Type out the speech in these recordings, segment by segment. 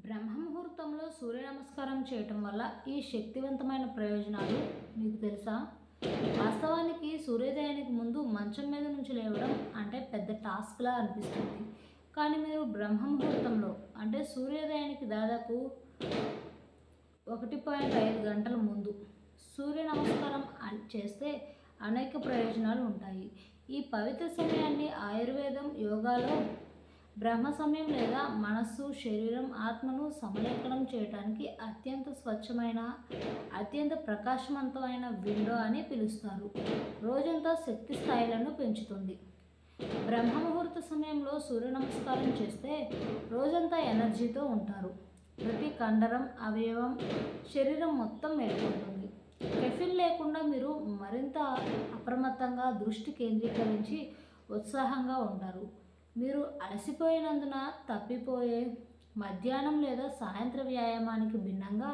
బ్రహ్మముహూర్తంలో సూర్య నమస్కారం చేయటం వల్ల ఈ శక్తివంతమైన ప్రయోజనాలు మీకు తెలుసా? వాస్తవానికి సూర్యోదయానికి ముందు మంచం మీద నుంచి లేవడం అంటే పెద్ద టాస్క్లా అనిపిస్తుంది. కానీ మీరు బ్రహ్మముహూర్తంలో అంటే సూర్యోదయానికి దాదాపు 1.5 గంటల ముందు సూర్య నమస్కారం చేస్తే అనేక ప్రయోజనాలు ఉంటాయి. ఈ పవిత్ర సమయాన్ని ఆయుర్వేదం, యోగాలో బ్రహ్మ సమయం లేదా మనస్సు, శరీరం, ఆత్మను సమలేఖనం చేయడానికి అత్యంత స్వచ్ఛమైన, అత్యంత ప్రకాశవంతమైన విండో అని పిలుస్తారు. రోజంతా శక్తి స్థాయిలను పెంచుతుంది. బ్రహ్మ ముహూర్త సమయంలో సూర్య నమస్కారం చేస్తే రోజంతా ఎనర్జీతో ఉంటారు. ప్రతి కండరం, అవయవం, శరీరం మొత్తం మేల్కొంటుంది. కెఫిన్ లేకుండా మీరు మరింత అప్రమత్తంగా, దృష్టి కేంద్రీకరించి ఉత్సాహంగా ఉంటారు. మీరు అలసిపోయినందున తప్పిపోయే మధ్యాహ్నం లేదా సాయంత్ర వ్యాయామానికి భిన్నంగా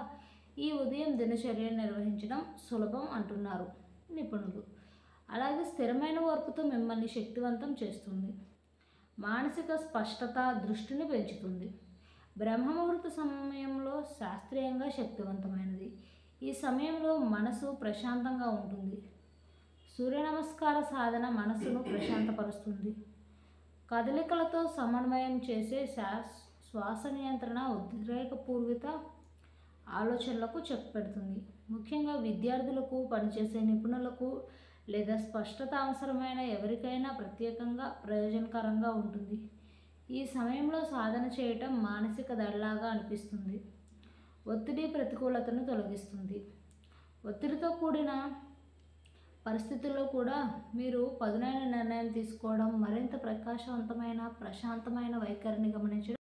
ఈ ఉదయం దినచర్యను నిర్వహించడం సులభం అంటున్నారు నిపుణులు. అలాగే స్థిరమైన ఓర్పుతో మిమ్మల్ని శక్తివంతం చేస్తుంది. మానసిక స్పష్టత, దృష్టిని పెంచుతుంది. బ్రహ్మముహూర్త సమయంలో శాస్త్రీయంగా శక్తివంతమైనది. ఈ సమయంలో మనసు ప్రశాంతంగా ఉంటుంది. సూర్య నమస్కార సాధన మనసును ప్రశాంతపరుస్తుంది. కదలికలతో సమన్వయం చేసే శ్వాస నియంత్రణ ఉద్రేకపూరిత ఆలోచనలకు చెక్ పెడుతుంది. ముఖ్యంగా విద్యార్థులకు, పనిచేసే నిపుణులకు లేదా స్పష్టత అవసరమైన ఎవరికైనా ప్రత్యేకంగా ప్రయోజనకరంగా ఉంటుంది. ఈ సమయంలో సాధన చేయటం మానసిక దడలాగా అనిపిస్తుంది. ఒత్తిడి, ప్రతికూలతను తొలగిస్తుంది. ఒత్తిడితో కూడిన పరిస్థితుల్లో కూడా మీరు పదునైన నిర్ణయం తీసుకోవడం, మరింత ప్రకాశవంతమైన, ప్రశాంతమైన వైఖరిని గమనించడం